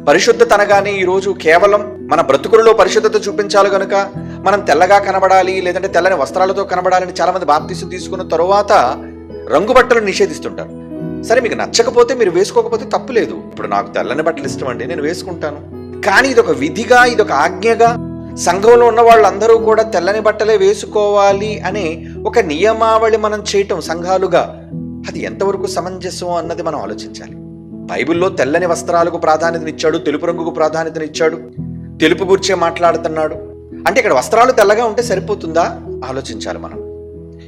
పరిశుద్ధత అనగానే ఈరోజు కేవలం మన బ్రతుకులలో పరిశుద్ధత చూపించాలి గనుక మనం తెల్లగా కనబడాలి, లేదంటే తెల్లని వస్త్రాలతో కనబడాలని చాలా మంది బాప్తీసం తీసుకున్న తరువాత రంగు బట్టలను నిషేధిస్తుంటారు. సరే, మీకు నచ్చకపోతే మీరు వేసుకోకపోతే తప్పు లేదు. ఇప్పుడు నాకు తెల్లని బట్టలు ఇష్టం అండి, నేను వేసుకుంటాను. కానీ ఇదొక విధిగా, ఇదొక ఆజ్ఞగా, సంఘంలో ఉన్న వాళ్ళందరూ కూడా తెల్లని బట్టలే వేసుకోవాలి అనే ఒక నియమావళి మనం చేయటం సంఘాలుగా, అది ఎంతవరకు సమంజసం అన్నది మనం ఆలోచించాలి. బైబిల్లో తెల్లని వస్త్రాలకు ప్రాధాన్యతనిచ్చాడు, తెలుపు రంగుకు ప్రాధాన్యతనిచ్చాడు, తెలుపు గురించే మాట్లాడుతున్నాడు. అంటే ఇక్కడ వస్త్రాలు తెల్లగా ఉంటే సరిపోతుందా? ఆలోచించాలి మనం.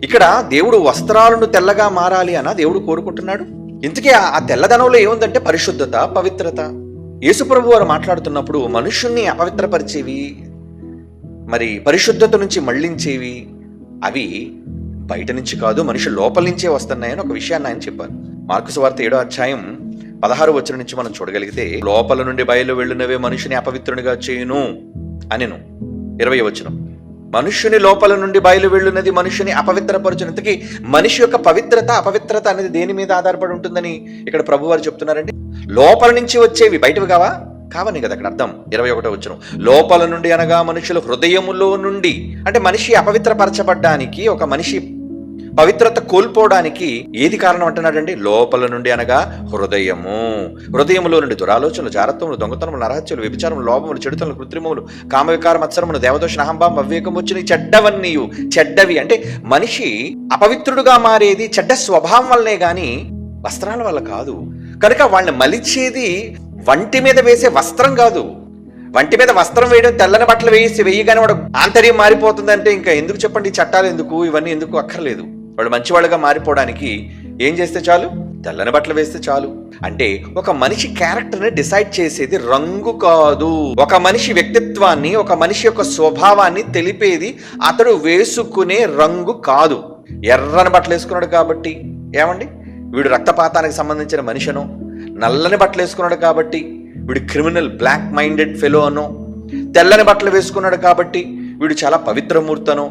ఇక్కడ దేవుడు వస్త్రాలను తెల్లగా మారాలి అన్న దేవుడు కోరుకుంటున్నాడు. ఇంతకీ ఆ తెల్లదనంలో ఏముందంటే పరిశుద్ధత, పవిత్రత. యేసుప్రభు వారు మాట్లాడుతున్నప్పుడు మనుషుల్ని అపవిత్రపరిచేవి, మరి పరిశుద్ధత నుంచి మళ్లించేవి అవి బయట నుంచి కాదు, మనిషి లోపల నుంచే వస్తున్నాయని ఒక విషయాన్ని ఆయన చెప్పారు. మార్కు సువార్త 7వ అధ్యాయం 16వ వచనం నుంచి మనం చూడగలిగితే, లోపల నుండి బయలు వెళ్ళునవే మనుషుని అపవిత్రునిగా చేయును అనెను. 20వ వచనం, మనుష్యుని లోపల నుండి బయలు వెళ్ళున్నది మనుషుని అపవిత్రపరచునంతకి మనిషి యొక్క పవిత్రత అపవిత్రత అనేది దేని మీద ఆధారపడి ఉంటుందని ఇక్కడ ప్రభువారు చెప్తున్నారండి. లోపల నుంచి వచ్చేవి బయటవి కావని కదా అక్కడ అర్థం. 21వ వచనం, లోపల నుండి అనగా మనుషుల హృదయములో నుండి. అంటే మనిషి అపవిత్రపరచబడ్డానికి, ఒక మనిషి పవిత్రత కోల్పోవడానికి ఏది కారణం అంటున్నాడండి? లోపల నుండి అనగా హృదయములో నుండి దురాలోచనలు, జారత్వములు, దొంగతనములు, నరహత్యలు, వ్యభిచారములు, లోభములు, చెడుతనలు, కృత్రిమములు, కామవికార మత్సరములు, దేవదోషణ, అహంభావం, అవివేకం వచ్చిన చెడ్డవి. అంటే మనిషి అపవిత్రుడుగా మారేది చెడ్డ స్వభావం వల్లనే గాని వస్త్రాల వల్ల కాదు. కనుక వాళ్ళని మలిచేది వంటి మీద వేసే వస్త్రం కాదు. వంటి మీద వస్త్రం వేయడం, తెల్లని బట్టలు వేయగానే వాడు ఆంతర్యం మారిపోతుందంటే ఇంకా ఎందుకు చెప్పండి? ఈ చట్టాలు ఎందుకు, ఇవన్నీ ఎందుకు అక్కర్లేదు. వాళ్ళు మంచివాళ్ళుగా మారిపోవడానికి ఏం చేస్తే చాలు? తెల్లని బట్టలు వేస్తే చాలు. అంటే ఒక మనిషి క్యారెక్టర్ని డిసైడ్ చేసేది రంగు కాదు. ఒక మనిషి వ్యక్తిత్వాన్ని, ఒక మనిషి యొక్క స్వభావాన్ని తెలిపేది అతడు వేసుకునే రంగు కాదు. ఎర్రని బట్టలు వేసుకున్నాడు కాబట్టి ఏమండి వీడు రక్తపాతానికి సంబంధించిన మనిషినో, నల్లని బట్టలు వేసుకున్నాడు కాబట్టి వీడు క్రిమినల్ బ్లాక్ మైండెడ్ ఫెలో అనో, తెల్లని బట్టలు వేసుకున్నాడు కాబట్టి వీడు చాలా పవిత్రమూర్తనో.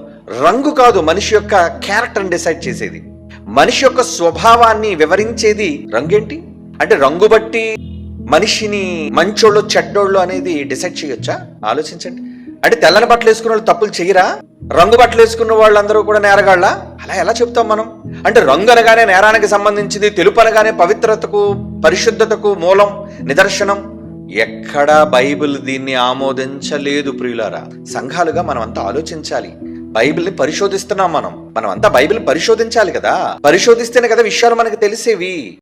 రంగు కాదు మనిషి యొక్క క్యారెక్టర్ని డిసైడ్ చేసేది. మనిషి యొక్క స్వభావాన్ని వివరించేది రంగేంటి? అంటే రంగు బట్టి మనిషిని మంచోళ్ళు చెడ్డోళ్ళు అనేది డిసైడ్ చేయొచ్చా? ఆలోచించండి. అంటే తెల్లని బట్టలు వేసుకున్న వాళ్ళు తప్పులు చేయరా? రంగు బట్టలు వేసుకున్న వాళ్ళందరూ కూడా నేరగాళ్ళ? అలా ఎలా చెప్తాం మనం? అంటే రంగు అనగానే నేరానికి సంబంధించింది, తెలుపు అనగానే పవిత్రతకు, పరిశుద్ధతకు మూలం, నిదర్శనం. ఎక్కడా బైబిల్ దీన్ని ఆమోదించలేదు ప్రియులారా. సంఘాలుగా మనం అంతా ఆలోచించాలి. బైబిల్ని పరిశోధిస్తున్నాం మనం అంతా బైబిల్ పరిశోధించాలి కదా. పరిశోధిస్తేనే కదా విషయాలు మనకు తెలిసేవి.